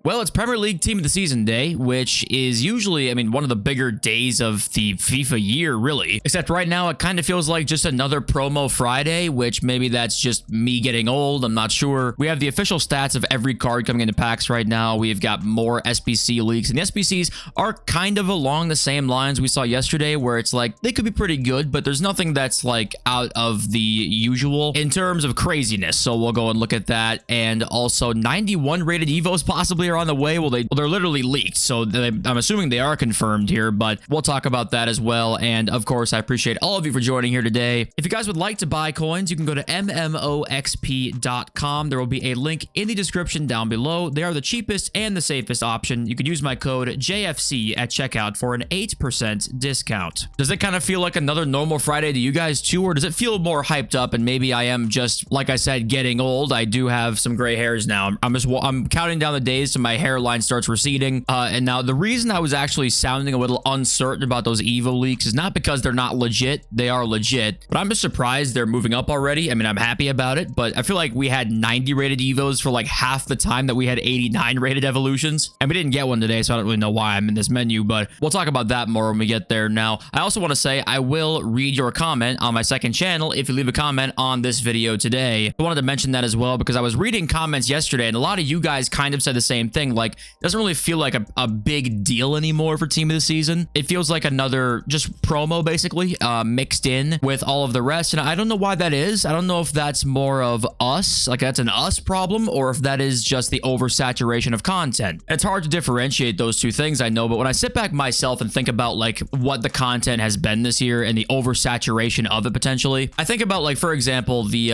Well, it's Premier League Team of the Season Day, which is usually, one of the bigger days of the FIFA year, really. Except right now, it kind of feels like just another promo Friday, which maybe that's just me getting old. I'm not sure. We have the official stats of every card coming into packs right now. We've got more SBC leaks, and the SBCs are kind of along the same lines we saw yesterday, where it's like they could be pretty good, but there's nothing that's like out of the usual in terms of craziness. So we'll go and look at that. And also 91 rated EVOs possibly are on the way. Well, they're literally leaked, so I'm assuming they are confirmed here, but we'll talk about that as well. And of course, I appreciate all of you for joining here today. If you guys would like to buy coins, you can go to mmoxp.com. There will be a link in the description down below. They are the cheapest and the safest option. You can use my code JFC at checkout for an 8% discount. Does it kind of feel like another normal Friday to you guys too, or does it feel more hyped up? And maybe I am just, like I said, getting old. I do have some gray hairs now. I'm counting down the days to my hairline starts receding. And now the reason I was actually sounding a little uncertain about those EVO leaks is not because they're not legit. They are legit, but I'm just surprised they're moving up already. I'm happy about it, but I feel like we had 90 rated EVOs for like half the time that we had 89 rated evolutions, and we didn't get one today, so I don't really know why I'm in this menu, but we'll talk about that more when we get there. Now, I also want to say I will read your comment on my second channel if you leave a comment on this video today. I wanted to mention that as well because I was reading comments yesterday, and a lot of you guys kind of said the same thing. Like, it doesn't really feel like a big deal anymore for Team of the Season. It feels like another just promo, basically, mixed in with all of the rest. And I don't know why that is. I don't know if that's more of us, like that's an us problem, or if that is just the oversaturation of content. And it's hard to differentiate those two things, I know, but when I sit back myself and think about like what the content has been this year and the oversaturation of it potentially, I think about, like, for example, the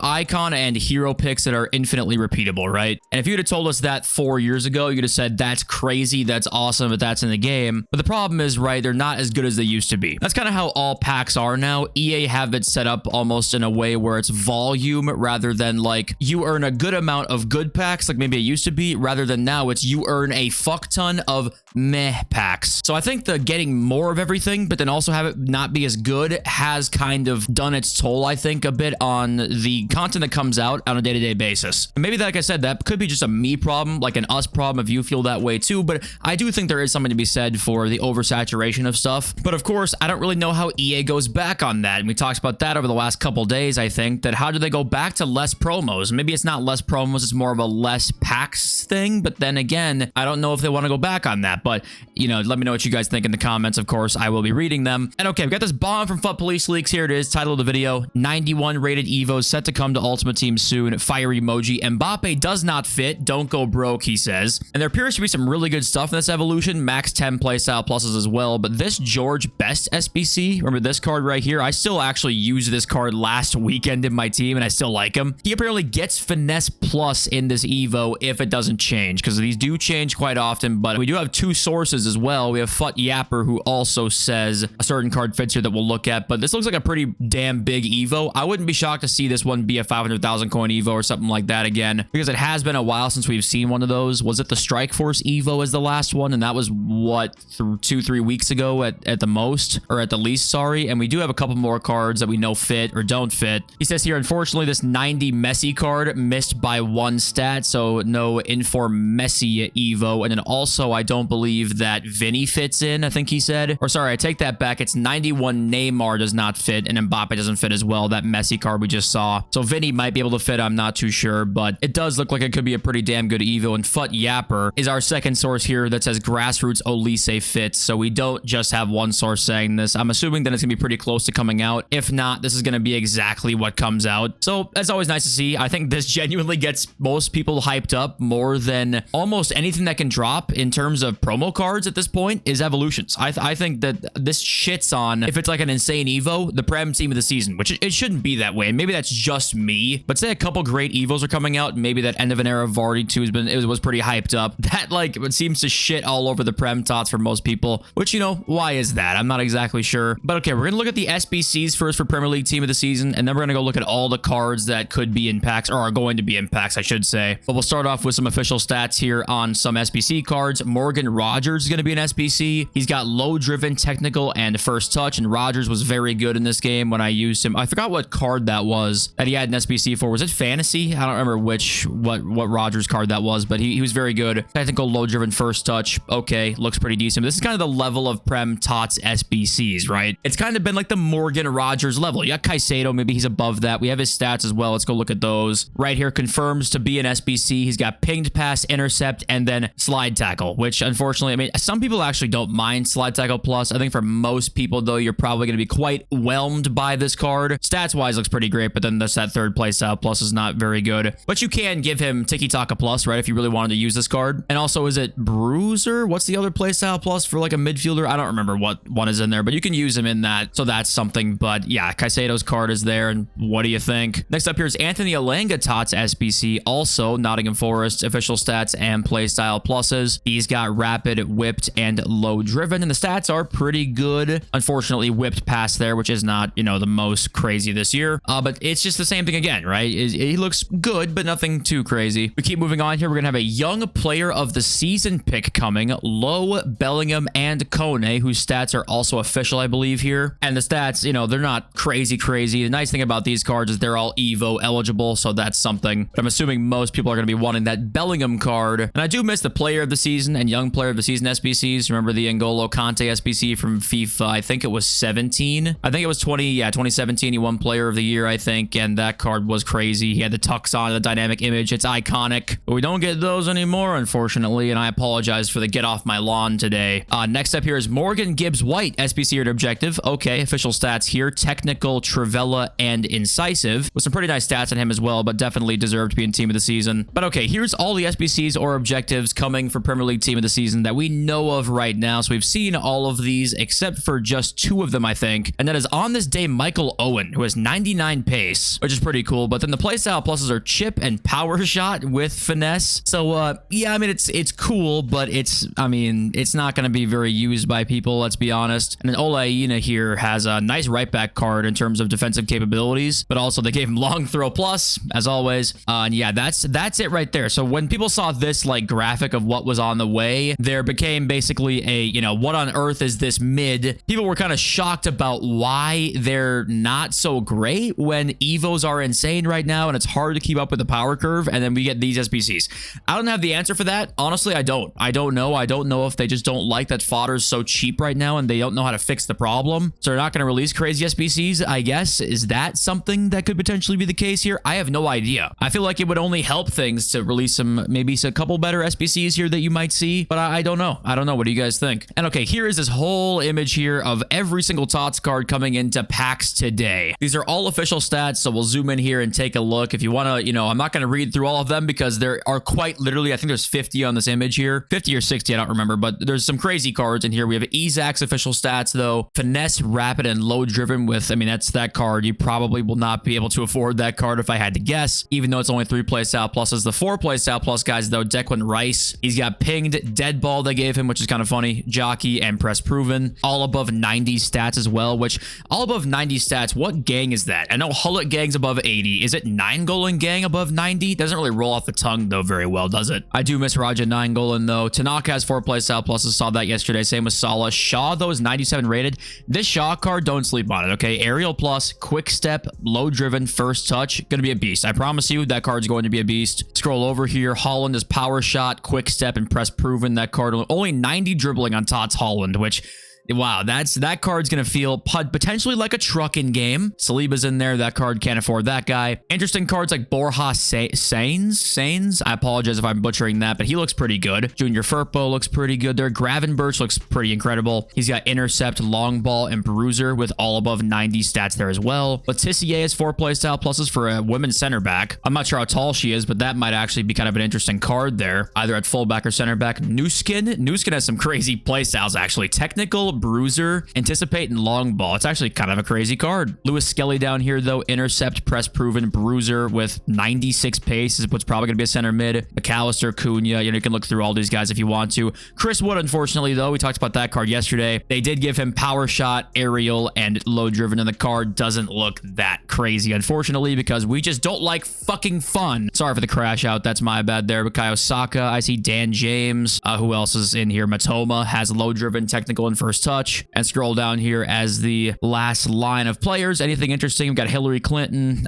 icon and hero picks that are infinitely repeatable, right? And if you'd have told us that 4 years ago, you'd have said that's crazy, that's awesome, but that's in the game. But the problem is, right, they're not as good as they used to be. That's kind of how all packs are now. EA have it set up almost in a way where it's volume rather than like you earn a good amount of good packs like maybe it used to be, rather than now it's you earn a fuck ton of meh packs. So I think the getting more of everything but then also have it not be as good has kind of done its toll, I think, a bit on the content that comes out on a day-to-day basis. And maybe, like I said, that could be just a me problem, like an us problem if you feel that way too, but I do think there is something to be said for the oversaturation of stuff. But of course, I don't really know how EA goes back on that, and we talked about that over the last couple days. I think that how do they go back to less promos? Maybe it's not less promos, it's more of a less packs thing, but then again, I don't know if they want to go back on that. But let me know what you guys think in the comments. Of course, I will be reading them. And okay, we got this bomb from FUT Police Leaks. Here it is, title of the video: 91 rated EVOs set to come to Ultimate Team soon. Fire emoji. Mbappe does not fit, don't go broke, he says. And there appears to be some really good stuff in this evolution, max 10 playstyle pluses as well. But this George Best SBC, remember this card right here? I still actually used this card last weekend in my team, and I still like him. He apparently gets finesse plus in this Evo if it doesn't change, because these do change quite often. But we do have two sources as well. We have Fut Yapper, who also says a certain card fits here that we'll look at, but this looks like a pretty damn big Evo. I wouldn't be shocked to see this one be a 500,000 coin Evo or something like that again, because it has been a while since we've seen one of those. Was it the Strike Force Evo as the last one? And that was what, 2-3 weeks ago at the most, or at the least, sorry. And we do have a couple more cards that we know fit or don't fit. He says here, unfortunately, this 90 Messi card missed by one stat, so no Inform Messi Evo. And then also, I don't believe that Vinny fits in, I think he said. Or sorry, I take that back. It's 91 Neymar does not fit, and Mbappe doesn't fit as well, that Messi card we just saw. So Vinny might be able to fit, I'm not too sure, but it does look like it could be a pretty damn good Evo. And Fut Yapper is our second source here that says Grassroots Olise fits, so we don't just have one source saying this. I'm assuming that it's gonna be pretty close to coming out. If not, this is gonna be exactly what comes out. So that's always nice to see. I think this genuinely gets most people hyped up more than almost anything that can drop in terms of promo cards at this point is evolutions. I think that this shits on, if it's like an insane Evo, the PREM Team of the Season, which it shouldn't be that way. Maybe that's just me, but say a couple great Evos are coming out, maybe that End of an Era Vardy 2 was pretty hyped up. That, like, it seems to shit all over the PREM TOTS for most people, which, why is that? I'm not exactly sure. But okay, we're gonna look at the SBCs first for Premier League Team of the Season, and then we're gonna go look at all the cards that could be in packs, or are going to be in packs, I should say. But we'll start off with some official stats here on some SBC cards. Morgan Rogers is gonna be an SBC. He's got low driven, technical, and first touch, and Rogers was very good in this game when I used him. I forgot what card that was that he had an SBC for. Was it Fantasy? I don't remember what Rogers card that was, was, but he was very good. Technical, low-driven, first touch. Okay, looks pretty decent. This is kind of the level of PREM TOTS SBCs, right? It's kind of been like the Morgan Rogers level. You got Caicedo, maybe he's above that. We have his stats as well. Let's go look at those. Right here, confirms to be an SBC. He's got pinged pass, intercept, and then slide tackle, which unfortunately, I mean, some people actually don't mind slide tackle plus. I think for most people, though, you're probably going to be quite whelmed by this card. Stats-wise, looks pretty great, but then that third playstyle plus is not very good. But you can give him Tiki-Taka plus, right, if you really wanted to use this card. And also, is it Bruiser? What's the other playstyle plus for like a midfielder? I don't remember what one is in there, but you can use him in that, so that's something. But yeah, Caicedo's card is there, and what do you think? Next up here is Anthony Alanga TOTS SBC, also Nottingham Forest, official stats and playstyle pluses. He's got rapid, whipped, and low driven, and the stats are pretty good. Unfortunately, whipped pass there, which is not, you know, the most crazy this year, but it's just the same thing again, right? He looks good, but nothing too crazy. We keep moving on here. We're gonna have a young player of the season pick coming, Low, Bellingham, and Kone, whose stats are also official, I believe, here. And the stats, you know, they're not crazy. The nice thing about these cards is they're all EVO eligible, so that's something. But I'm assuming most people are going to be wanting that Bellingham card. And I do miss the player of the season and young player of the season SBCs. Remember the N'Golo Kante SBC from FIFA? I think it was 17. I think it was 2017. He won player of the year, I think, and that card was crazy. He had the tux on, the dynamic image. It's iconic. But we don't get those anymore, unfortunately, and I apologize for the get off my lawn today. Next up here is Morgan Gibbs White SBC or objective. Okay, official stats here. Technical, Trivella, and incisive, with some pretty nice stats on him as well, but definitely deserved to be in team of the season. But okay, here's all the SBCs or objectives coming for Premier League team of the season that we know of right now. So we've seen all of these except for just 2 of them, I think, and that is on this day Michael Owen, who has 99 pace, which is pretty cool. But then the playstyle pluses are chip and power shot with finesse. So yeah, I mean, it's cool, but it's not going to be very used by people, let's be honest. And then Ola Aina here has a nice right back card in terms of defensive capabilities, but also they gave him long throw plus, as always. And yeah, that's it right there. So when people saw this like graphic of what was on the way, there became basically a, you know, what on earth is this mid? People were kind of shocked about why they're not so great when EVOs are insane right now and it's hard to keep up with the power curve, and then we get these SBCs. I don't have the answer for that. Honestly, I don't know. I don't know if they just don't like that fodder's so cheap right now and they don't know how to fix the problem. So they're not going to release crazy SBCs, I guess. Is that something that could potentially be the case here? I have no idea. I feel like it would only help things to release maybe a couple better SBCs here that you might see, but I don't know. I don't know. What do you guys think? And okay, here is this whole image here of every single TOTS card coming into packs today. These are all official stats, so we'll zoom in here and take a look. If you want to, you know, I'm not going to read through all of them because there are quite literally, I think there's 50 on this image here. 50 or 60, I don't remember, but there's some crazy cards in here. We have Isaac's official stats, though. Finesse, rapid, and low driven with, I mean, that's that card. You probably will not be able to afford that card if I had to guess, even though it's only 3 playstyle pluses. The 4 playstyle plus guys, though, Declan Rice. He's got pinged, dead ball they gave him, which is kind of funny. Jockey and press proven. All above 90 stats as well, which all above 90 stats, what gang is that? I know Hullet gang's above 80. Is it 9-Golan gang above 90? Doesn't really roll off the tongue, though, very well, does it? I do miss Raja 9-Golan, though. Tanaka has 4 playstyle pluses. Saw that yesterday. Same with Salah. Shaw, though, is 97 rated. This Shaw card, don't sleep on it, okay? Aerial plus, quick step, low driven, first touch. Gonna be a beast. I promise you that card's going to be a beast. Scroll over here. Holland is power shot, quick step, and press proven. That card only 90 dribbling on TOTS Holland, which... wow, that card's going to feel potentially like a truck in game. Saliba's in there. That card can't afford that guy. Interesting cards like Borja Sainz. I apologize if I'm butchering that, but he looks pretty good. Junior Firpo looks pretty good there. Gravenberch looks pretty incredible. He's got intercept, long ball, and bruiser with all above 90 stats there as well. Letitia has 4 playstyle pluses for a women's center back. I'm not sure how tall she is, but that might actually be kind of an interesting card there, either at fullback or center back. Nuskin has some crazy playstyles, actually. Technical, bruiser, anticipate, and long ball. It's actually kind of a crazy card. Lewis Skelly down here, though. Intercept, press proven, bruiser with 96 pace is what's probably going to be a center mid. McAllister, Cunha. You know, you can look through all these guys if you want to. Chris Wood, unfortunately, though, we talked about that card yesterday. They did give him power shot, aerial, and low driven, and the card doesn't look that crazy, unfortunately, because we just don't like fucking fun. Sorry for the crash out. That's my bad there. Bukayo Saka. I see Dan James. Who else is in here? Matoma has low driven, technical, and first touch, and scroll down here as the last line of players. Anything interesting? We've got Hillary Clinton,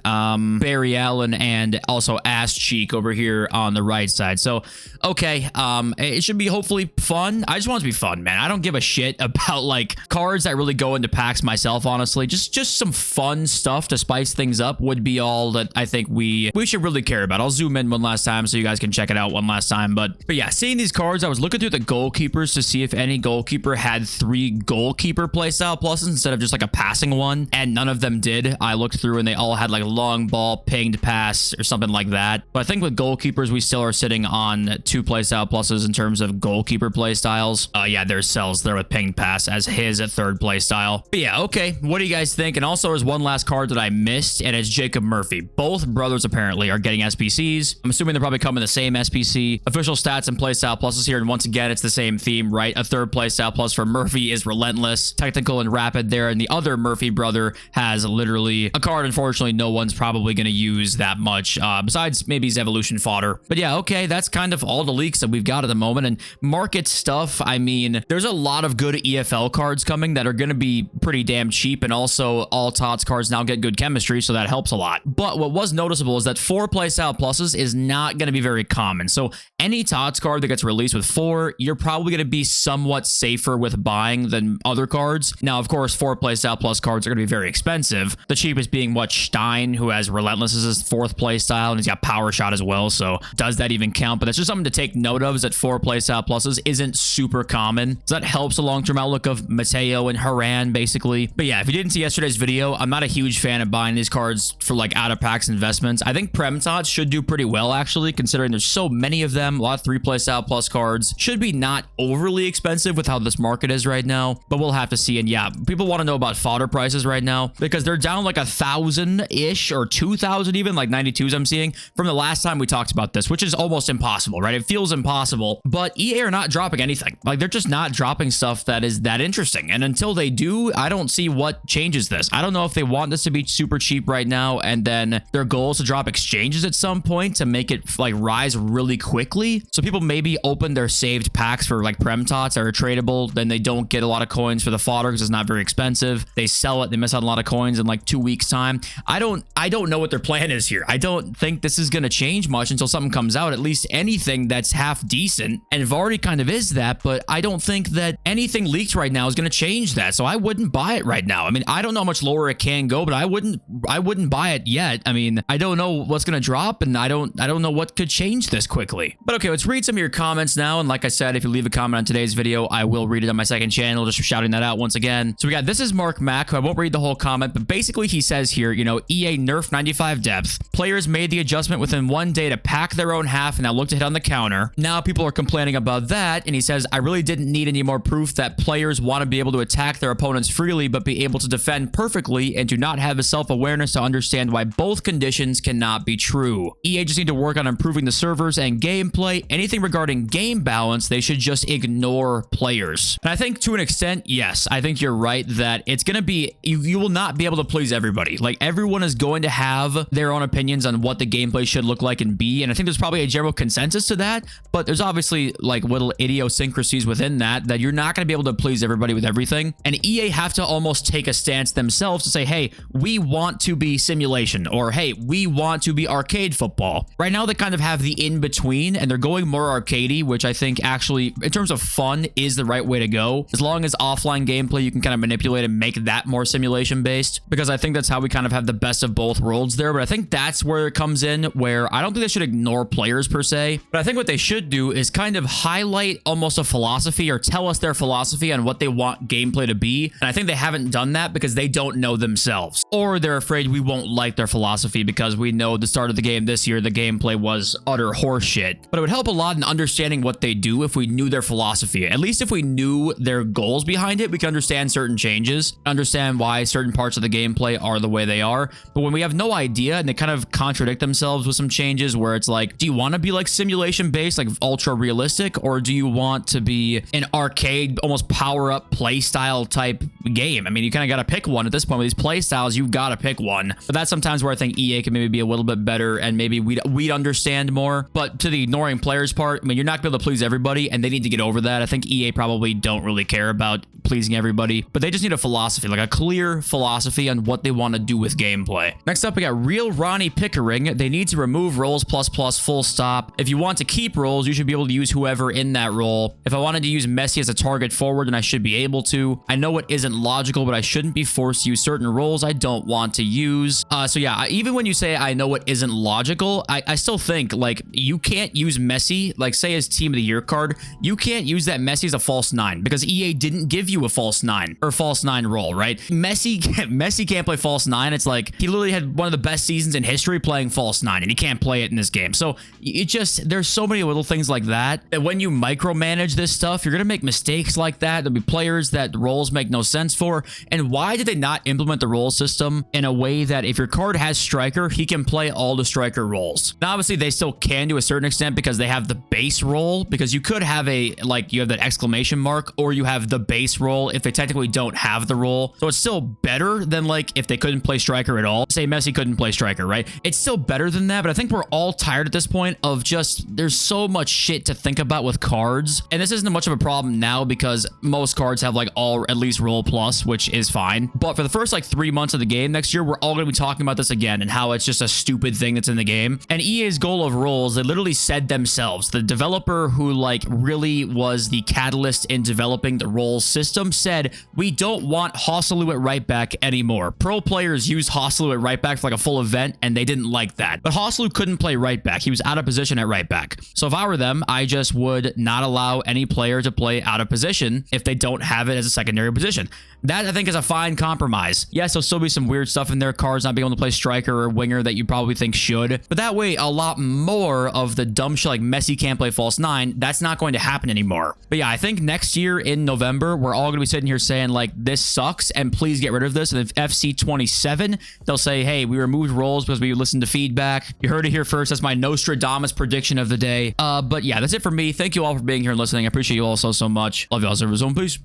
Barry Allen, and also Ass Cheek over here on the right side. So, okay, it should be hopefully fun. I just want it to be fun, man. I don't give a shit about like cards that really go into packs myself, honestly. Just some fun stuff to spice things up would be all that I think we should really care about. I'll zoom in one last time so you guys can check it out one last time. But yeah, seeing these cards, I was looking through the goalkeepers to see if any goalkeeper had 3 goalkeeper playstyle pluses instead of just like a passing one, and none of them did. I looked through and they all had like long ball, pinged pass, or something like that. But I think with goalkeepers, we still are sitting on 2 playstyle pluses in terms of goalkeeper playstyles. Yeah, there's Cells there with pinged pass as his 3rd playstyle. But yeah, okay, what do you guys think? And also, there's one last card that I missed, and it's Jacob Murphy. Both brothers apparently are getting SBCs. I'm assuming they're probably coming the same SBC. Official stats and playstyle pluses here, and once again, it's the same theme, right? A 3rd playstyle plus for Murphy is Relentless, technical and rapid there, and the other Murphy brother has literally a card, unfortunately, no one's probably going to use that much, besides maybe his evolution fodder. But yeah, okay, that's kind of all the leaks that we've got at the moment. And market stuff, I mean, there's a lot of good EFL cards coming that are going to be pretty damn cheap, and also all TOTS cards now get good chemistry, so that helps a lot. But what was noticeable is that 4 playstyle pluses is not going to be very common. So any TOTS card that gets released with 4, you're probably going to be somewhat safer with buying than other cards. Now, of course, 4 playstyle plus cards are going to be very expensive. The cheapest being what, Stein, who has Relentless as his 4th playstyle, and he's got Power Shot as well. So does that even count? But that's just something to take note of, is that 4 playstyle pluses isn't super common. So that helps the long-term outlook of Mateo and Haran, basically. But yeah, if you didn't see yesterday's video, I'm not a huge fan of buying these cards for like out-of-packs investments. I think PREM TOTS should do pretty well, actually, considering there's so many of them. A lot of 3 playstyle plus cards should be not overly expensive with how this market is right now, but we'll have to see. And yeah, people want to know about fodder prices right now because they're down like 1,000-ish or 2,000 even, like 92s I'm seeing from the last time we talked about this, which is almost impossible, right? It feels impossible, but EA are not dropping anything. Like, they're just not dropping stuff that is that interesting. And until they do, I don't see what changes this. I don't know if they want this to be super cheap right now, and then their goal is to drop exchanges at some point to make it like rise really quickly. So people maybe open their saved packs for like PREM TOTS that are tradable, then they don't get a lot of coins for the fodder because it's not very expensive. They sell it, they miss out on a lot of coins in like 2 weeks time. I don't know what their plan is here. I don't think this is going to change much until something comes out, at least anything that's half decent, and Vardy kind of is that, but I don't think that anything leaked right now is going to change that. So I wouldn't buy it right now. I mean, I don't know how much lower it can go, but I wouldn't buy it yet. I mean, I don't know what's going to drop, and I don't know what could change this quickly. But okay, let's read some of your comments now. And like I said, if you leave a comment on today's video, I will read it on my 2nd channel, just shouting that out once again. So we got, this is Mark Mack, who I won't read the whole comment, but basically he says here, you know, EA nerfed 95 depth. Players made the adjustment within 1 day to pack their own half and now look to hit on the counter. Now people are complaining about that, and he says, I really didn't need any more proof that players want to be able to attack their opponents freely, but be able to defend perfectly and do not have a self-awareness to understand why both conditions cannot be true. EA just need to work on improving the servers and gameplay. Anything regarding game balance, they should just ignore players. And I think to an extent, yes, I think you're right that it's going to be, you will not be able to please everybody. Like, everyone is going to have their own opinions on what the gameplay should look like and be, and I think there's probably a general consensus to that, but there's obviously like little idiosyncrasies within that you're not going to be able to please everybody with everything. And EA have to almost take a stance themselves to say, hey, we want to be simulation, or hey, we want to be arcade football. Right now they kind of have the in-between, and they're going more arcadey, which I think actually in terms of fun is the right way to go. As long as offline gameplay you can kind of manipulate and make that more simulation based, because I think that's how we kind of have the best of both worlds there. But I think that's where it comes in, where I don't think they should ignore players per se, but I think what they should do is kind of highlight almost a philosophy, or tell us their philosophy on what they want gameplay to be. And I think they haven't done that because they don't know themselves, or they're afraid we won't like their philosophy because we know at the start of the game this year the gameplay was utter horseshit. But it would help a lot in understanding what they do if we knew their philosophy. At least if we knew their goals behind it, we can understand certain changes, understand why certain parts of the gameplay are the way they are. But when we have no idea and they kind of contradict themselves with some changes where it's like, do you want to be like simulation based, like ultra realistic, or do you want to be an arcade, almost power up play style type game? I mean, you kind of got to pick one at this point with these play styles. You've got to pick one. But that's sometimes where I think EA can maybe be a little bit better, and maybe we'd understand more. But to the ignoring players part, I mean, you're not going to be able to please everybody, and they need to get over that. I think EA probably don't really care care about pleasing everybody, but they just need a philosophy, like a clear philosophy on what they want to do with gameplay. Next up, we got Real Ronnie Pickering. They need to remove roles ++ full stop. If you want to keep roles, you should be able to use whoever in that role. If I wanted to use Messi as a target forward, then I should be able to. I know it isn't logical, but I shouldn't be forced to use certain roles I don't want to use. So yeah, even when you say I know it isn't logical, I still think like you can't use Messi, like say his Team of the Year card, you can't use that Messi as a false 9 because EA didn't give you a false 9 or false 9 role, right? Messi can't play false 9. It's like he literally had one of the best seasons in history playing false 9 and he can't play it in this game. So it just, there's so many little things like that when you micromanage this stuff, you're gonna make mistakes like that. There'll be players that roles make no sense for. And why did they not implement the role system in a way that if your card has striker, he can play all the striker roles? Now obviously they still can to a certain extent because they have the base role, because you could have a, like you have that exclamation mark, or you have the base role if they technically don't have the role. So it's still better than like if they couldn't play striker at all. Say Messi couldn't play striker, right? It's still better than that, but I think we're all tired at this point of just, there's so much shit to think about with cards. And this isn't much of a problem now because most cards have like all at least role plus, which is fine. But for the first like 3 months of the game next year, we're all going to be talking about this again and how it's just a stupid thing that's in the game. And EA's goal of roles, they literally said themselves, the developer who like really was the catalyst in developing the roles system said, we don't want Hosselu at right back anymore. Pro players use Hosselu at right back for like a full event and they didn't like that. But Hosselu couldn't play right back. He was out of position at right back. So if I were them, I just would not allow any player to play out of position if they don't have it as a secondary position. That I think is a fine compromise. Yes, there'll still be some weird stuff in there, cards not being able to play striker or winger that you probably think should, but that way a lot more of the dumb shit like Messi can't play false 9, that's not going to happen anymore. But yeah, I think next year in November, we're all going to be sitting here saying like, this sucks and please get rid of this. And if FC 27, they'll say, hey, we removed roles because we listened to feedback. You heard it here first. That's my Nostradamus prediction of the day. But yeah, that's it for me. Thank you all for being here and listening. I appreciate you all so much. Love you all. Peace.